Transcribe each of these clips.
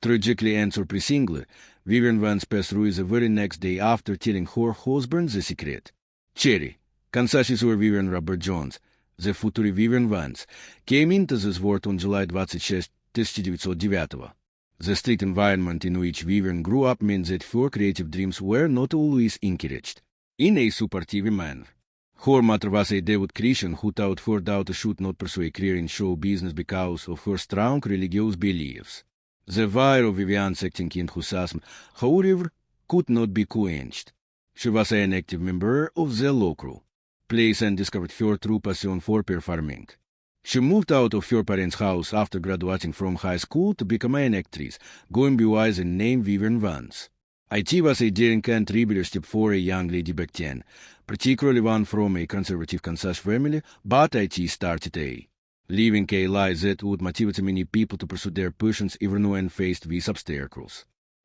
Tragically and surprisingly, Vivien Vance passed through the very next day after telling her husband the secret. Cherry, kansashisur Vivien Robera Jones, the future Vivien Vance, came into this world on July 26, 1909. The strict environment in which Vivien grew up meant that her creative dreams were not always encouraged in a supportive manner. Her mother was a devout Christian who taught her daughter should not pursue a career in show business because of her strong religious beliefs. The fire of Vivian's acting enthusiasm, however, could not be quenched. She was an active member of the local plays and discovered her true passion for performing. She moved out of her parents' house after graduating from high school to become an actress, going by the name Vivien Vance. It was a daring and rebellious step for a young lady back then, particularly one from a conservative Kansas family, but it started living a life that would motivate many people to pursue their passions even when faced with obstacles.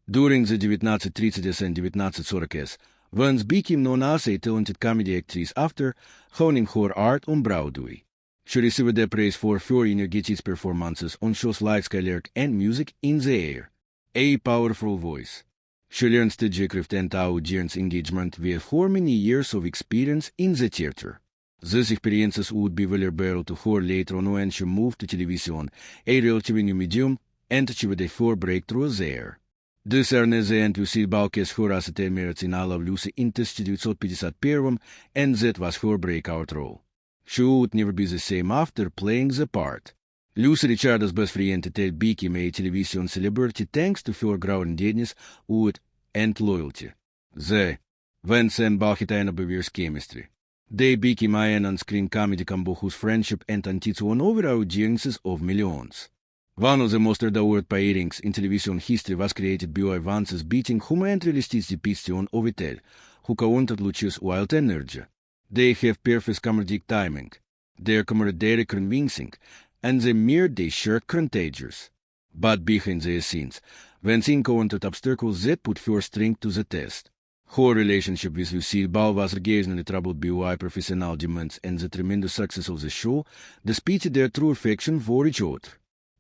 During the 1930s and 1940s, Vance became known as a talented comedy actress after honing her art on Broadway. She received the praise for her energetic performances on shows like Skylark and Music in the Air. A powerful voice. She learned stagecraft and audience engagement with her many years of experience in the theater. These experiences would be valuable to her later on when she moved to television, a relatively new medium, and achieved a full breakthrough there. Discerne the Lucy Balkes her as a merits in I Love Lucy in 1951, and that was her breakout role. She would never be the same after playing the part. Lucy Richards' best friend Ted became a television celebrity thanks to her groundedness, wit, and loyalty. The Vance and Balhitana Bevere's chemistry. They became an on-screen comedy combo whose friendship and antics won over audiences of millions. One of the most adored pairings in television history was created by Vance's beating humor and realistic depiction of a Ted, who countered Lucius' wild energy. They have perfect comedic timing, their camaraderie convincing, and the mere they share contagious. But behind the scenes, Vance encountered obstacles that put her strength to the test. Her relationship with Lucille Ball was occasionally troubled by professional demands and the tremendous success of the show, despite their true affection for each other.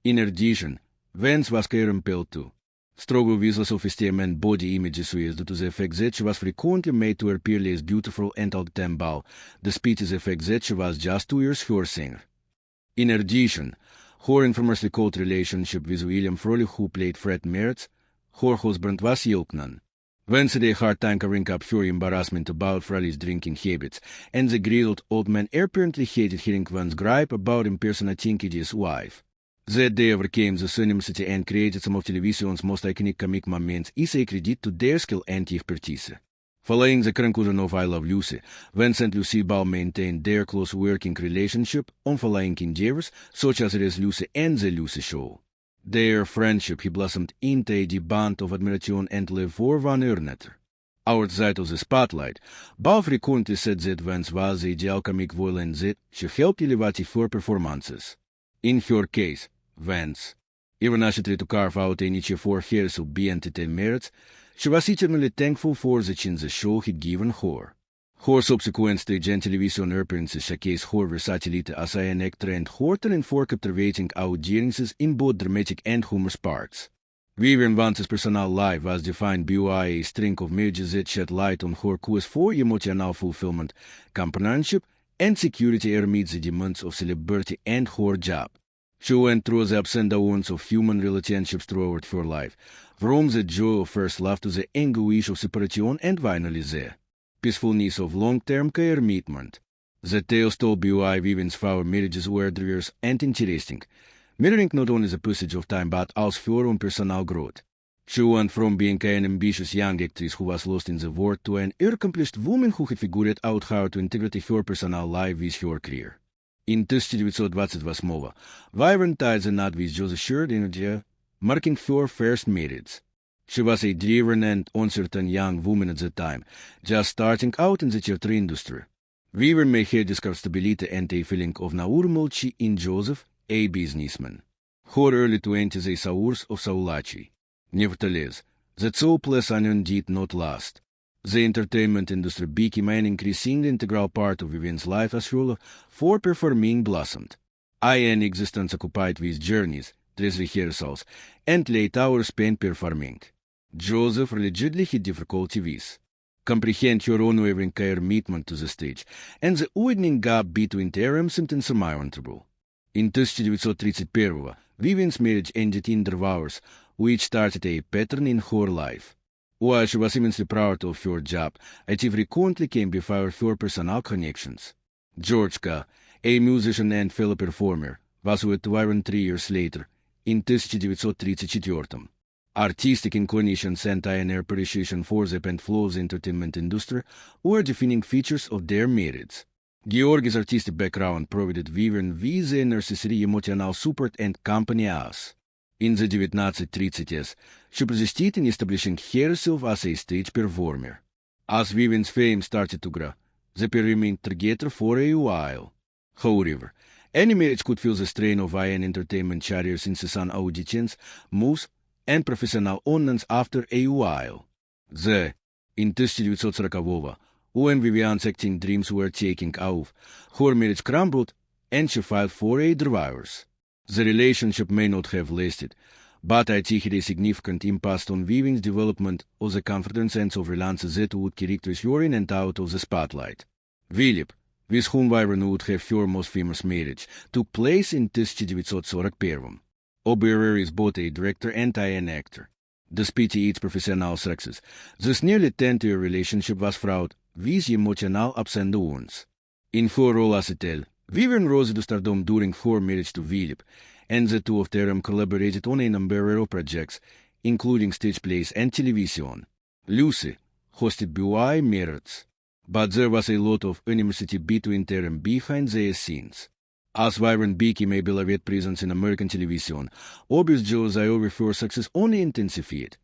In addition, Vance was compelled to struggle with low self-esteem and body image issues due to the fact that she was frequently made to appear less beautiful and out-of despite the fact that she was just 2 years her senior. In addition, her infamously cold relationship with William Frawley, who played Fred Mertz, her husband was Yelknan. Vance had a hard time covering up her embarrassment about Frawley's drinking habits, and the grizzled old man apparently hated hearing Vance's gripe about impersonating his wife. That they overcame the animosity and created some of television's most iconic comic moments is a credit to their skill and expertise. Following the conclusion of I Love Lucy, Vance and Lucy Ball maintained their close working relationship on following endeavors such as Lucy and The Lucy Show. Their friendship blossomed into a deep bond of admiration and love for one another. Outside of the spotlight, Ball frequently said that Vance was the ideal comic foil and that she helped elevate her performances. In her case, Vance, even as she tried to carve out a niche for herself beyond the merits, she was eternally thankful for the chance the show had given her. Her subsequent stage and television appearances showcased her versatility as an actor and her talent for captivating audiences in both dramatic and humorous parts. Vivien Vance's personal life was defined by a string of marriages that shed light on her quest for emotional fulfillment, companionship, and security amid the demands of celebrity and her job. She went through the ups and downs of human relationships throughout her life, from the joy of first love to the anguish of separation and finally the peacefulness of long-term commitment. The tales told by Vivien's four marriages were diverse and interesting, mirroring not only the passage of time but also her own personal growth. She went from being an ambitious young actress who was lost in the world to an accomplished woman who had figured out how to integrate her personal life with her career. In 1928 Vivien tied the knot with Joseph Sherd in India, marking her first marriage. She was a driven and uncertain young woman at the time, just starting out in the theater industry. Vivien may have discovered stability and a feeling of normalcy in Joseph, a businessman. Her early 20s a source of Saulachi. Nevertheless, that hopeless union did not last. The entertainment industry became an increasingly integral part of Vivien's life as her love for performing blossomed. An existence occupied with journeys, 3 rehearsals, and late hours spent performing. Joseph allegedly had difficulty with comprehend her unwavering commitment to the stage, and the widening gap between them seemed insurmountable. In 1931, Vivian's marriage ended in divorce, which started a pattern in her life. While she was immensely proud of her job, it frequently came before her personal connections. George K., a musician and fellow performer, was with Vivian 3 years later, in 1934. Artistic inclinations and an appreciation for the and flows entertainment industry were defining features of their marriage. Georgi's artistic background provided Vivian with the necessary emotional support and company as. In the 1930s, she persisted in establishing herself as a stage performer. As Vivian's fame started to grow, the pair remained together for a while. However, any marriage could feel the strain of an entertainment career's incessant auditions, moves, and professional honors after a while. In 1940, when Vivian's acting dreams were taking off, her marriage crumbled and she filed for a divorce. The relationship may not have lasted, but it had a significant impact on Vivian's development of the confidence and surveillance that would characterize her in and out of the spotlight. Philip, with whom Vivian would have her most famous marriage, took place in 1941. Oberer is both a director and an actor. Despite its professional success, this nearly 10-year relationship was fraught with emotional ups and downs. In her role as Ethel, Vivian rose to stardom during her marriage to Philip, and the two of them collaborated on a number of projects, including stage plays and television. Lucy, hosted by Meretz, but there was a lot of animosity between them behind the scenes. As Vivian became a beloved presence in American television, obvious jealousy over her success only intensified.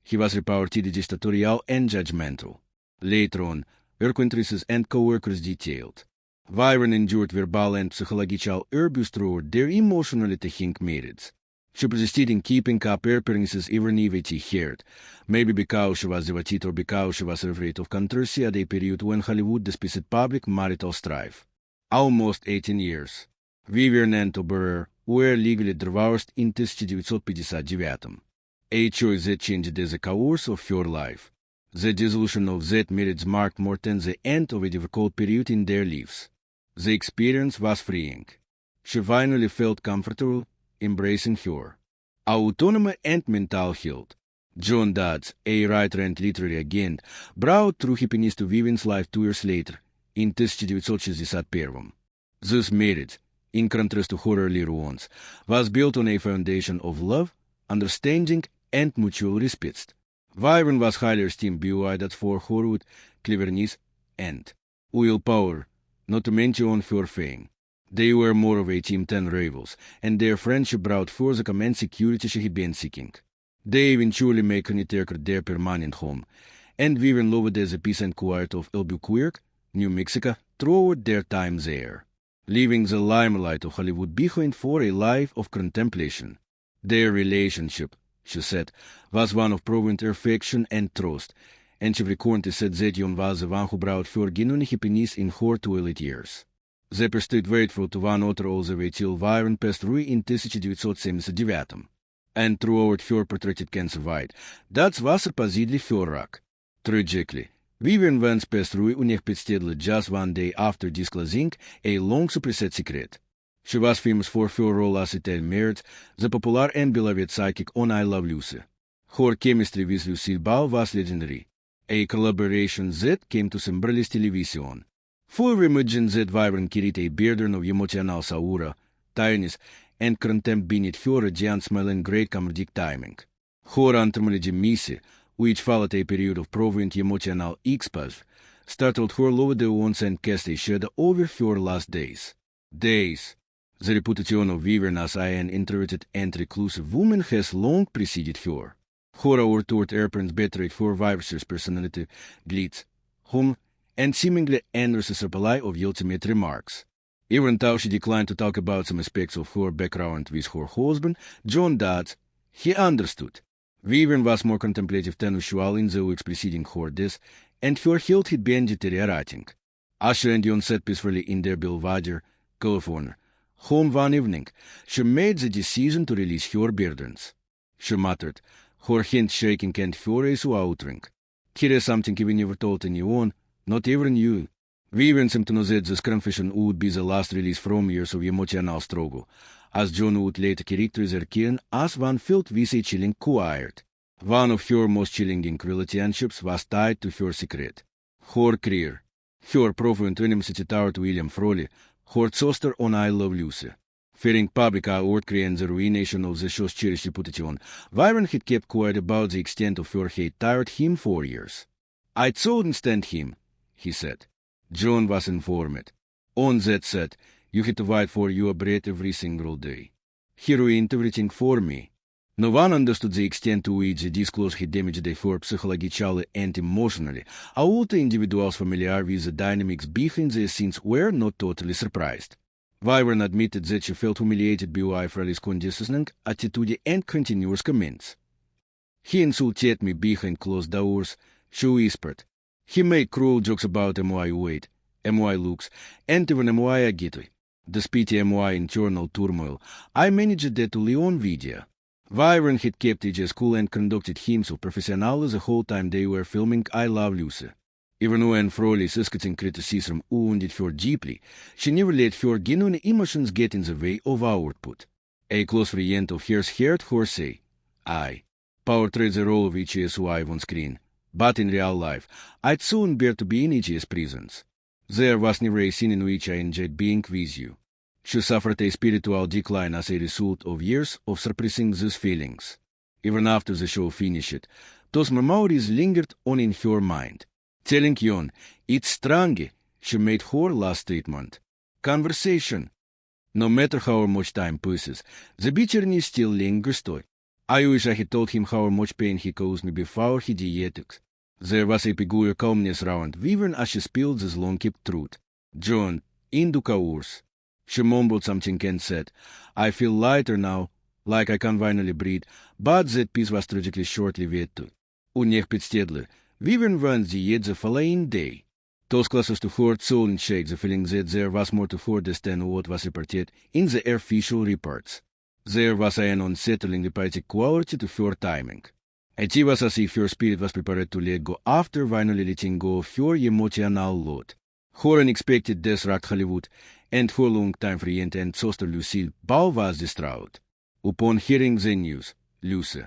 He was reported dictatorial and judgmental. Later on, her acquaintances and co-workers detailed. Vivian endured verbal and psychological abuse throughout their emotionally taxing marriage. She persisted in keeping up appearances even if it hurt, maybe because she was devoted or because she was afraid of controversy at a period when Hollywood despised public marital strife. Almost 18 years. Vivian and Oberer were legally divorced in 1959, a choice that changed the course of her life. The dissolution of that marriage marked more than the end of a difficult period in their lives. The experience was freeing. She finally felt comfortable embracing her autonomy and mental health. John Dodds, a writer and literary agent, brought true happiness to Vivian's life 2 years later, in 1961. This marriage, in contrast to her earlier ones, was built on a foundation of love, understanding, and mutual respect. Vivian was highly esteemed by that for her wit, cleverness, and willpower, not to mention her fame. They were more of a team than rivals, and their friendship brought forth the command security she had been seeking. They eventually made Connecticut their permanent home, and Vivian loved the peace and quiet of Albuquerque, New Mexico, throughout their time there, leaving the limelight of Hollywood behind for a life of contemplation. Their relationship, she said, was one of proven affection and trust, and she frequently said that John was the one who brought her genuine happiness in her twilight years. They stayed faithful to one another all the way till Vivian passed away in 1979, and throughout her protracted cancer fight, that was supposedly her rock. Tragically, Vivien Vance passed away unexpectedly just 1 day after disclosing a long-suppressed secret. She was famous for her role as Ethel Merritt, the popular and beloved psychic on I Love Lucy. Her chemistry with Lucille Ball was legendary, a collaboration that came to symbolize television. Full imagine that Vivian carried a burden of emotional aura, tiredness, and contempt beneath her radiant smile and great comedic timing. Her anthology Missy, which followed a period of profound emotional exposure, startled her loved ones and cast a shadow over her last days. The reputation of Vivian as an introverted and reclusive woman has long preceded her. Her outward appearance betrayed her vivacious personality, glitz, humor, and seemingly endless supply of ultimate remarks. Even though she declined to talk about some aspects of her background with her husband, John Dodds, he understood. Vivian was more contemplative than usual in the weeks preceding her death, and her health had been deteriorating. As she and John sat peacefully in their Belvedere, California, Home one evening, she made the decision to release her burdens. She muttered, her hand shaking and furious outring. Here is something we never told anyone, not even you. Vivien seemed to know that this confession would be the last release from years of emotional struggle, as John would later characterize her Karen as one filled with a chilling quiet. One of her most chilling relationships was tied to her secret. Her career. Her profound enmity toward William Frawley, her sister on I Love Lucy. Fearing public outcry and the ruination of the show's cherished reputation, Vivien had kept quiet about the extent of her hate toward him for years. "I couldn't stand him," he said. John was informed. On that set, you had to fight for your bread every single day. He ruined everything for me. No one understood the extent to which the disclosure had damaged her psychologically and emotionally. All the individuals familiar with the dynamics behind the scenes were not totally surprised. Vivien admitted that she felt humiliated by Frawley's condescending attitude and continuous comments. "He insulted me behind closed doors," she whispered. "He made cruel jokes about my weight, my looks, and even my agility. Despite my internal turmoil, I managed that to live on video." Vivien had kept it as cool and conducted himself professionally the whole time they were filming I Love Lucy. Even when Frawley's scathing criticism wounded her deeply, she never let her genuine emotions get in the way of output. A close friend of hers heard her say, "I portrayed the role of each's wife on screen, but in real life, I'd soon bear to be in each's presence. There was never a scene in which I enjoyed being with you." She suffered a spiritual decline as a result of years of suppressing these feelings. Even after the show finished, those memories lingered on in her mind. Telling Jon, "It's strange," she made her last statement. Conversation. No matter how much time passes, the bitterness still lingers too. I wish I had told him how much pain he caused me before he did it. There was a peculiar calmness around Vivien as she spilled this long-kept truth. "John, in due course." She mumbled something and said, "I feel lighter now, like I can finally breathe," but that peace was tragically short-lived too. Unech Pitstedler, Vivien Vance died the following day. Those closest to her soul shake the feeling that there was more to her death than what was reported in the official reports. There was an unsettlingly poetic quality to her timing. It was as if her spirit was prepared to let go after finally letting go of her emotional load. Her unexpected death rocked Hollywood, and her long-time friend and sister Lucille Ball was distraught. Upon hearing the news, Lucy,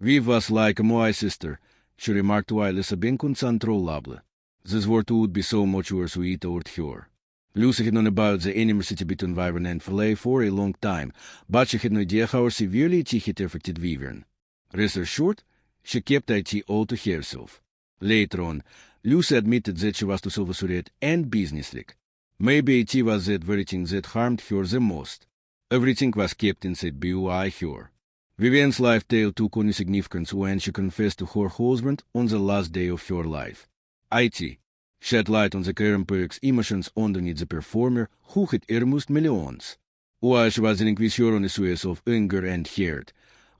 "Viv was like my sister," she remarked while being uncontrollable. This word would be so much worse without her. Lucy had known about the animosity between Vivien and Frawley for a long time, but she had no idea how severely it had affected Vivien. Rest assured, she kept it all to herself. Later on, Lucy admitted that she was too self-assured and businesslike. Maybe it was that very thing that harmed her the most. Everything was kept inside by her. Vivien's life tale took on significance when she confessed to her husband on the last day of her life. It shed light on the complex emotions underneath the performer who had earnest millions. While she was dealing with her own issues of anger and hate,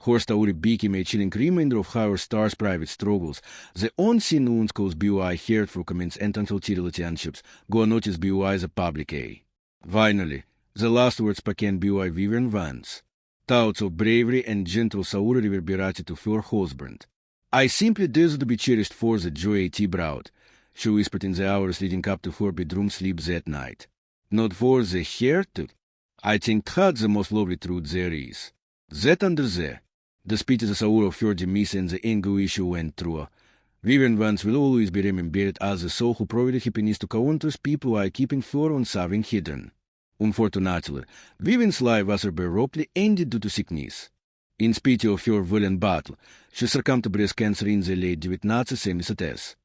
her story became a chilling reminder of how her star's private struggles, the unseen wounds caused by hurtful comments and unhealthy relationships, go unnoticed by the public eye. Finally, the last words spoken by Vivien Vance. Thoughts of bravery and gentle sorrow reverberated to her husband. "I simply deserve to be cherished for the joy it brought," she whispered in the hours leading up to her bedroom sleep that night. "Not for the hurt. I think that's the most lovely truth there is. That under there, despite the sorrow of her demise and the anguish she went through, Vivien Vance will always be remembered as the soul who provided happiness to countless people while keeping her own suffering hidden. Unfortunately, Vivien's life was abruptly ended due to sickness. In spite of her valiant battle, she succumbed to breast cancer in the late 1970s.